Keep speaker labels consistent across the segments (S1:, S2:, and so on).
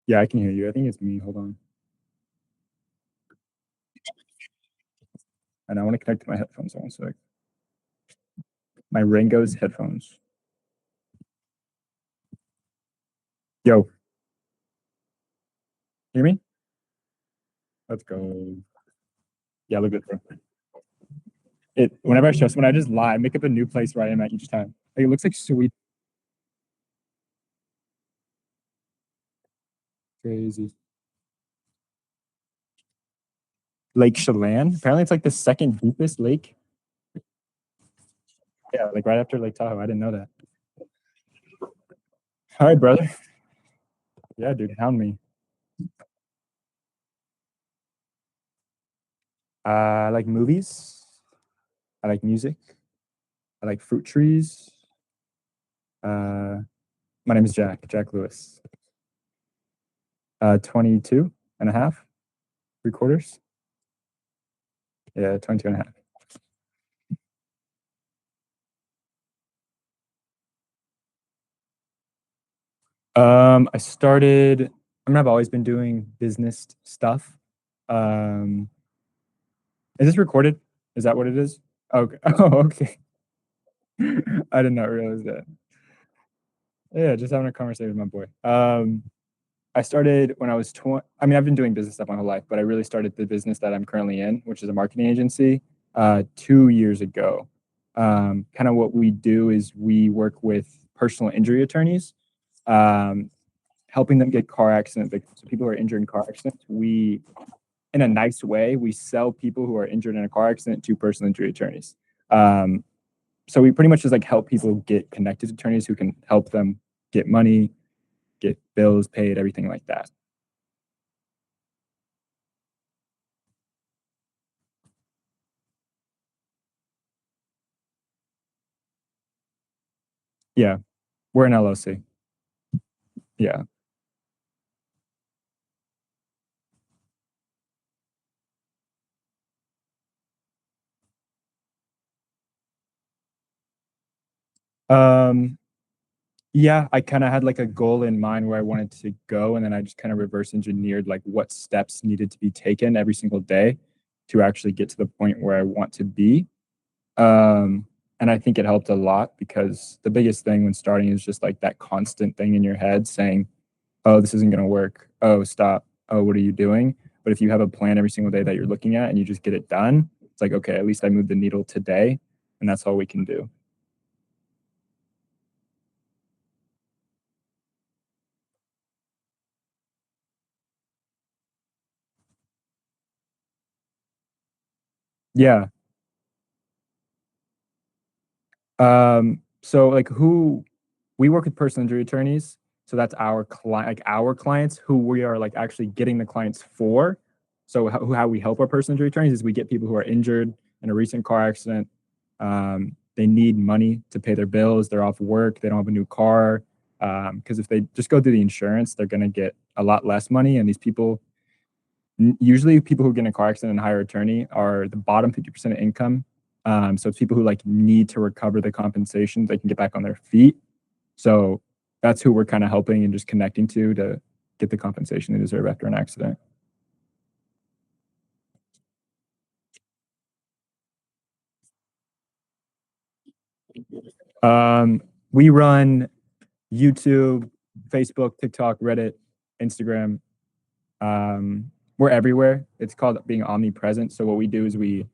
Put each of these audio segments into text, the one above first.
S1: Yeah, I can hear you. I think it's me. Hold on. And I want to connect to my headphones. One sec. My Rango's headphones. Yo, hear me? Let's go. Yeah, look good, bro. Whenever I stress, when I just lie, I make up a new place where I am at each time. Like, it looks like sweet. Crazy. Lake Chelan. Apparently, it's like the second deepest lake. Yeah, like right after Lake Tahoe. I didn't know that. All right, brother. Yeah, dude, hound me. I like movies. I like music. I like fruit trees. Uh, my name is Jack Lewis. 22 and a half, 3/4. Yeah, 22 and a half. I started, I've always been doing business stuff. Um, is this recorded? Is that what it is? Okay. Oh, okay. I did not realize that. Yeah, just having a conversation with my boy. I started when I was 20. I mean, I've been doing business stuff my whole life, but I really started the business that I'm currently in, which is a marketing agency, 2 years ago. Kind of what we do is we work with personal injury attorneys, um, helping them get car accident victims. So people who are injured in car accidents, in a nice way, we sell people who are injured in a car accident to personal injury attorneys. Um, so we pretty much just like help people get connected to attorneys who can help them get money, get bills paid, everything like that. Yeah, we're an LLC. Yeah. Um, yeah, I kind of had like a goal in mind where I wanted to go, and then I just kind of reverse engineered like what steps needed to be taken every single day to actually get to the point where I want to be. Um, and I think it helped a lot because the biggest thing when starting is just like that constant thing in your head saying, "Oh, this isn't going to work. Oh, stop. Oh, what are you doing?" But if you have a plan every single day that you're looking at and you just get it done, it's like, okay, at least I moved the needle today, and that's all we can do. Yeah. So like who we work with personal injury attorneys. So that's our client, like our clients who we are like actually getting the clients for. So how we help our personal injury attorneys is we get people who are injured in a recent car accident. They need money to pay their bills. They're off work. They don't have a new car. Because if they just go through the insurance, they're going to get a lot less money. And these people, usually people who get in a car accident and hire an attorney are the bottom 50% of income. So it's people who like need to recover the compensation. They can get back on their feet. So that's who we're kind of helping and just connecting to get the compensation they deserve after an accident. We run YouTube, Facebook, TikTok, Reddit, Instagram. We're everywhere. It's called being omnipresent. So what we do is we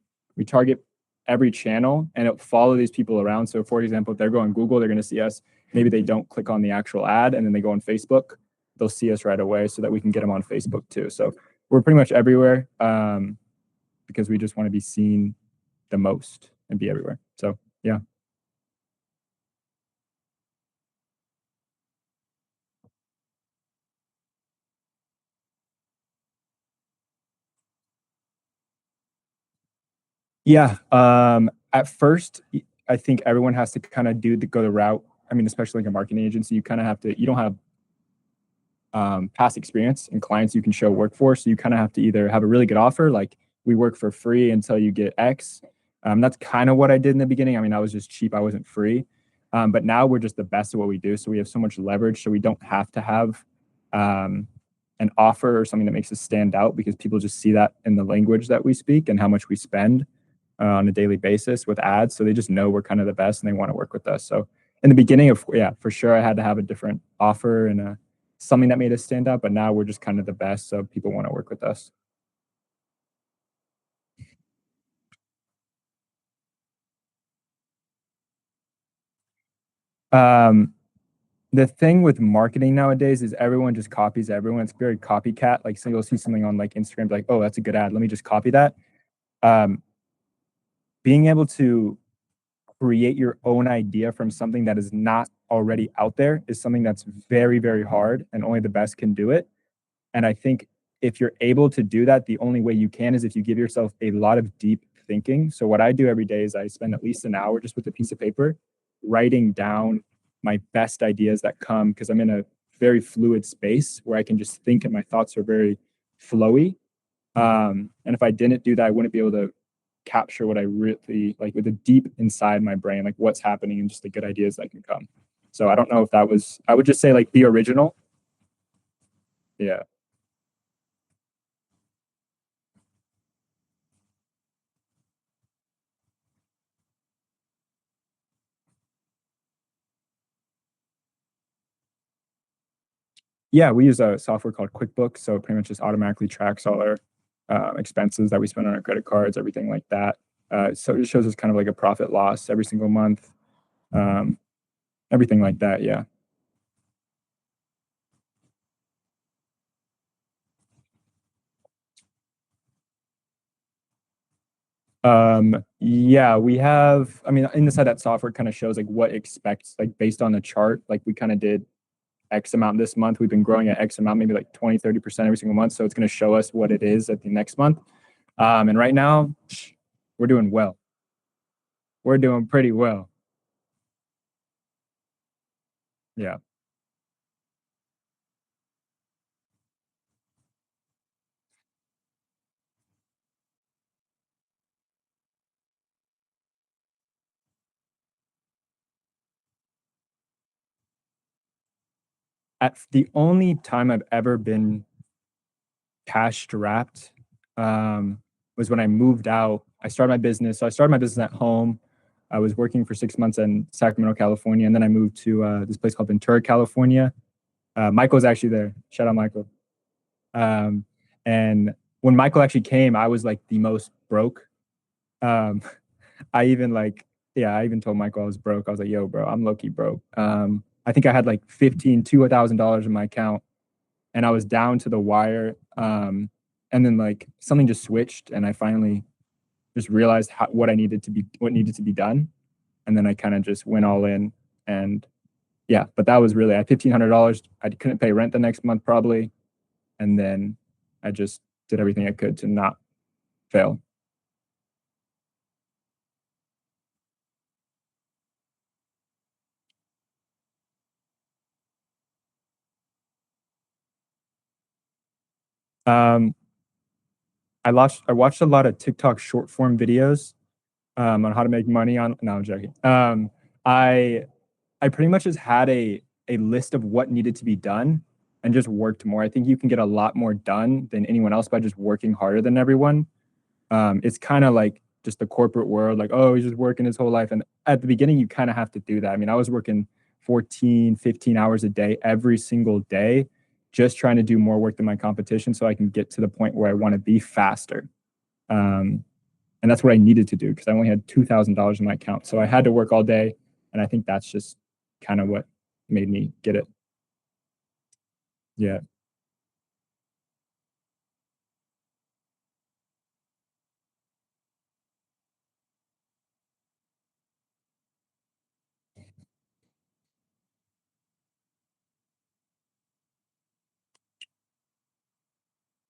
S1: target every channel and it'll follow these people around. So for example, if they're going Google, they're going to see us. Maybe they don't click on the actual ad and then they go on Facebook. They'll see us right away so that we can get them on Facebook too. So we're pretty much everywhere because we just want to be seen the most and be everywhere. So yeah. Yeah. At first, I think everyone has to kind of go the route. I mean, especially like a marketing agency, you kind of have to. You don't have past experience and clients you can show work for, so you kind of have to either have a really good offer, like we work for free until you get X. That's kind of what I did in the beginning. I mean, I was just cheap. I wasn't free. But now we're just the best at what we do, so we have so much leverage. So we don't have to have um, an offer or something that makes us stand out because people just see that in the language that we speak and how much we spend on a daily basis with ads. So they just know we're kind of the best and they want to work with us. So in the beginning of, yeah, for sure, I had to have a different offer and something that made us stand out. But now we're just kind of the best. So people want to work with us. Um, the thing with marketing nowadays is everyone just copies everyone. It's very copycat. Like, so you'll see something on like Instagram, be like, oh, that's a good ad. Let me just copy that. Um, being able to create your own idea from something that is not already out there is something that's very, very hard, and only the best can do it. And I think if you're able to do that, the only way you can is if you give yourself a lot of deep thinking. So what I do every day is I spend at least an hour just with a piece of paper writing down my best ideas that come, because I'm in a very fluid space where I can just think and my thoughts are very flowy. And if I didn't do that, I wouldn't be able to capture what I really like with the deep inside my brain, like what's happening and just the good ideas that can come. So I don't know if that was, I would just say like be original. Yeah. Yeah, we use a software called QuickBooks, so it pretty much just automatically tracks all our expenses that we spend on our credit cards, everything like that. So it shows us kind of like a profit loss every single month, um, everything like that. Yeah. Yeah, we have. I mean, inside that software kind of shows like what expects, like based on the chart. Like we kind of did X amount this month. We've been growing at X amount, maybe like 20, 30% every single month. So it's going to show us what it is at the next month. And right now, we're doing well. We're doing pretty well. Yeah. At the only time I've ever been cash strapped was when I moved out. I started my business. So I started my business at home. I was working for 6 months in Sacramento, California, and then I moved to this place called Ventura, California. Michael's actually there. Shout out Michael. Um, and when Michael actually came, I was like the most broke. Um, I even like, yeah, I even told Michael I was broke. I was like, yo, bro, I'm low key broke. I think I had like $2,000 in my account and I was down to the wire. And then like something just switched and I finally just realized what needed to be done. And then I kind of just went all in and yeah, but that was really, I had $1,500. I couldn't pay rent the next month probably. And then I just did everything I could to not fail. Um, I watched a lot of TikTok short form videos on how to make money on. No, I'm joking. I I pretty much just had a list of what needed to be done and just worked more. I think you can get a lot more done than anyone else by just working harder than everyone. It's kind of like just the corporate world, like, oh, he's just working his whole life. And at the beginning, you kind of have to do that. I mean, I was working 14, 15 hours a day every single day, just trying to do more work than my competition so I can get to the point where I want to be faster. Um, and that's what I needed to do because I only had $2,000 in my account. So I had to work all day. And I think that's just kind of what made me get it. Yeah.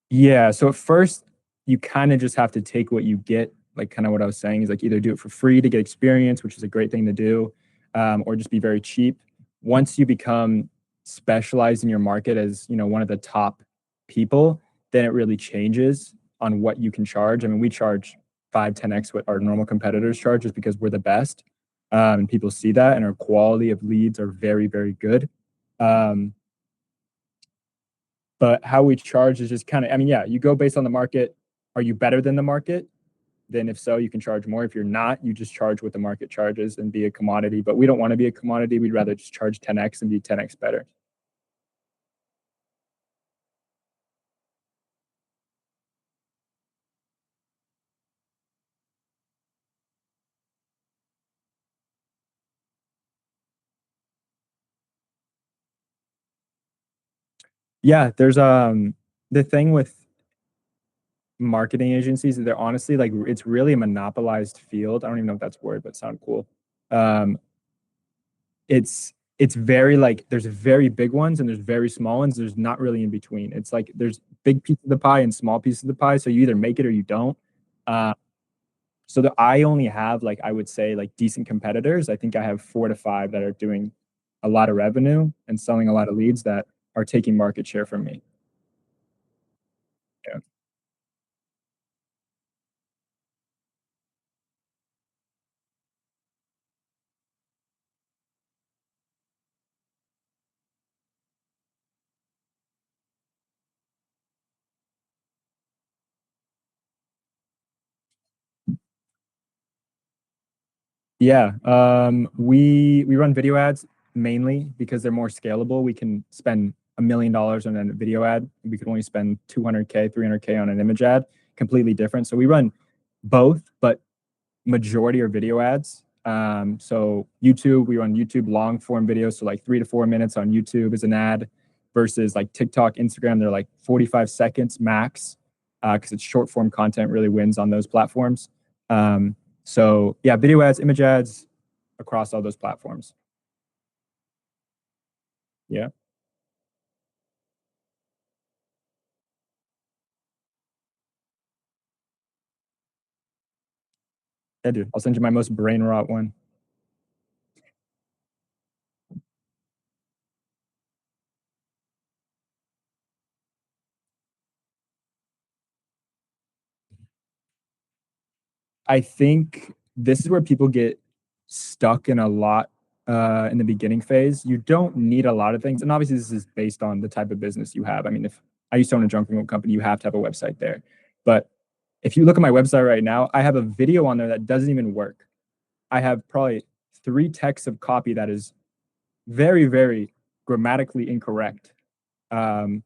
S1: Yeah. So at first, you kind of just have to take what you get. Like kind of what I was saying is like either do it for free to get experience, which is a great thing to do, or just be very cheap. Once you become specialized in your market as one of the top people, then it really changes on what you can charge. I mean, we charge 5, 10x what our normal competitors charge just because we're the best, and people see that, and our quality of leads are very, very good. Um, But how we charge is just kind of, I mean, yeah, you go based on the market. Are you better than the market? Then if so, you can charge more. If you're not, you just charge what the market charges and be a commodity. But we don't want to be a commodity. We'd rather just charge 10x and be 10x better. Yeah, there's the thing with marketing agencies, they're honestly like it's really a monopolized field. I don't even know if that's a word, but sound cool. Um, it's very like there's very big ones and there's very small ones. There's not really in between. It's like there's big piece of the pie and small piece of the pie. So you either make it or you don't. Uh, so that I only have like I would say like decent competitors. I think I have 4 to 5 that are doing a lot of revenue and selling a lot of leads that are taking market share from me. Yeah. Yeah, we run video ads mainly because they're more scalable. We can spend $1 million on a video ad. We could only spend 200K, 300K on an image ad. Completely different. So we run both, but majority are video ads. So YouTube, we run YouTube long form videos, so like 3 to 4 minutes on YouTube is an ad, versus like TikTok, Instagram, they're like 45 seconds max, because it's short form content really wins on those platforms. So yeah, video ads, image ads across all those platforms. Yeah, yeah, dude. I'll send you my most brain rot one. I think this is where people get stuck in a lot in the beginning phase. You don't need a lot of things. And obviously, this is based on the type of business you have. I mean, if I used to own a junk removal company, you have to have a website there. But if you look at my website right now, I have a video on there that doesn't even work. I have probably 3 texts of copy that is very, very grammatically incorrect. Um,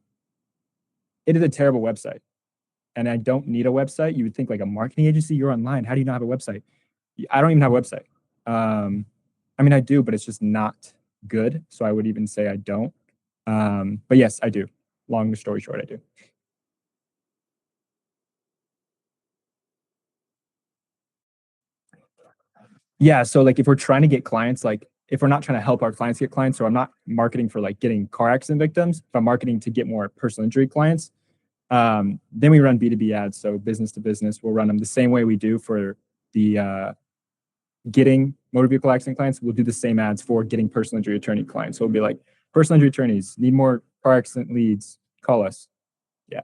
S1: it is a terrible website. And I don't need a website. You would think like a marketing agency, you're online. How do you not have a website? I don't even have a website. Um, I mean, I do, but it's just not good. So I would even say I don't. But yes, I do. Long story short, I do. Yeah. So like if we're trying to get clients, like if we're not trying to help our clients get clients, so I'm not marketing for like getting car accident victims, if I'm marketing to get more personal injury clients, then we run B2B ads. So business to business, we'll run them the same way we do for the getting motor vehicle accident clients. We'll do the same ads for getting personal injury attorney clients. So it'll be like personal injury attorneys need more car accident leads, call us. Yeah.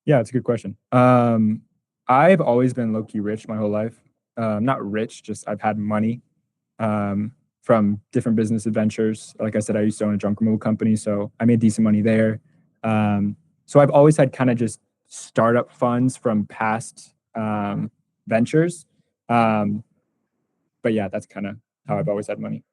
S1: Yeah, it's a good question. I've always been low key rich my whole life. Not rich, just I've had money um, from different business adventures. Like I said, I used to own a junk removal company, so I made decent money there. So I've always had kind of just startup funds from past ventures. Um, but yeah, that's kind of how I've always had money.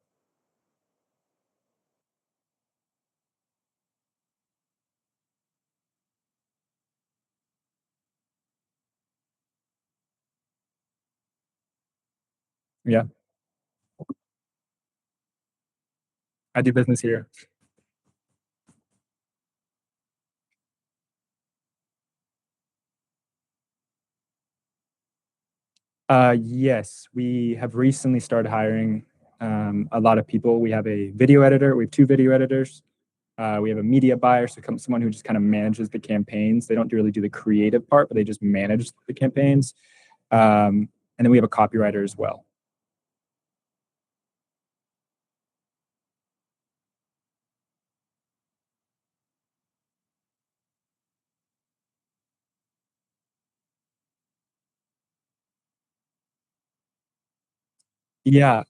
S1: Yeah, I do business here. Yes, we have recently started hiring a lot of people. We have a video editor. We have 2 video editors. We have a media buyer, so someone who just kind of manages the campaigns. They don't really do the creative part, but they just manage the campaigns. And then we have a copywriter as well. Yeah,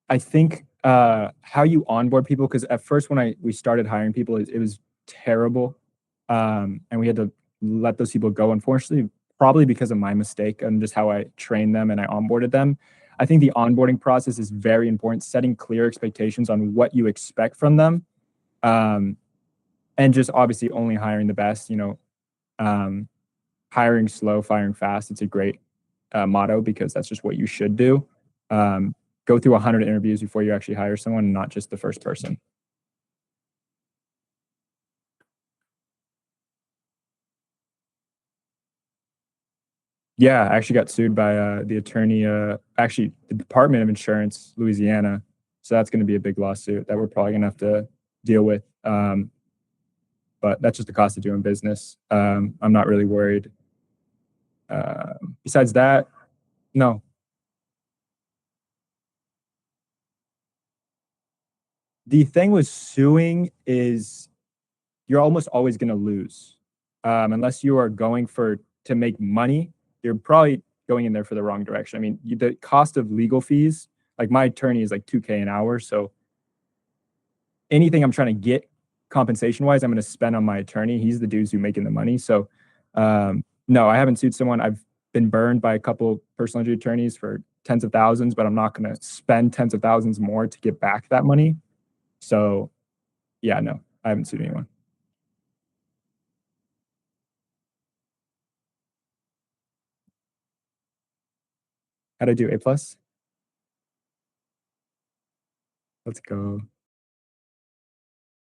S1: I think how you onboard people, because at first when we started hiring people, it was terrible, and we had to let those people go. Unfortunately, probably because of my mistake and just how I trained them and I onboarded them. I think the onboarding process is very important, setting clear expectations on what you expect from them, um, and just obviously only hiring the best. Um, hiring slow, firing fast. It's a great motto because that's just what you should do. Um, Go through 100 interviews before you actually hire someone, not just the first person. Yeah, I actually got sued by the attorney, actually the Department of Insurance, Louisiana. So that's going to be a big lawsuit that we're probably going to have to deal with. But that's just the cost of doing business. I'm not really worried. Besides that, no. The thing with suing is you're almost always going to lose, unless you are going for to make money. You're probably going in there for the wrong direction. I mean, the cost of legal fees, like my attorney is like 2K an hour, so anything I'm trying to get compensation wise, I'm going to spend on my attorney. He's the dude who's making the money. So, no, I haven't sued someone. I've been burned by a couple personal injury attorneys for tens of thousands, but I'm not going to spend tens of thousands more to get back that money. So, yeah, no, I haven't sued anyone. How'd I do? A plus? Let's go.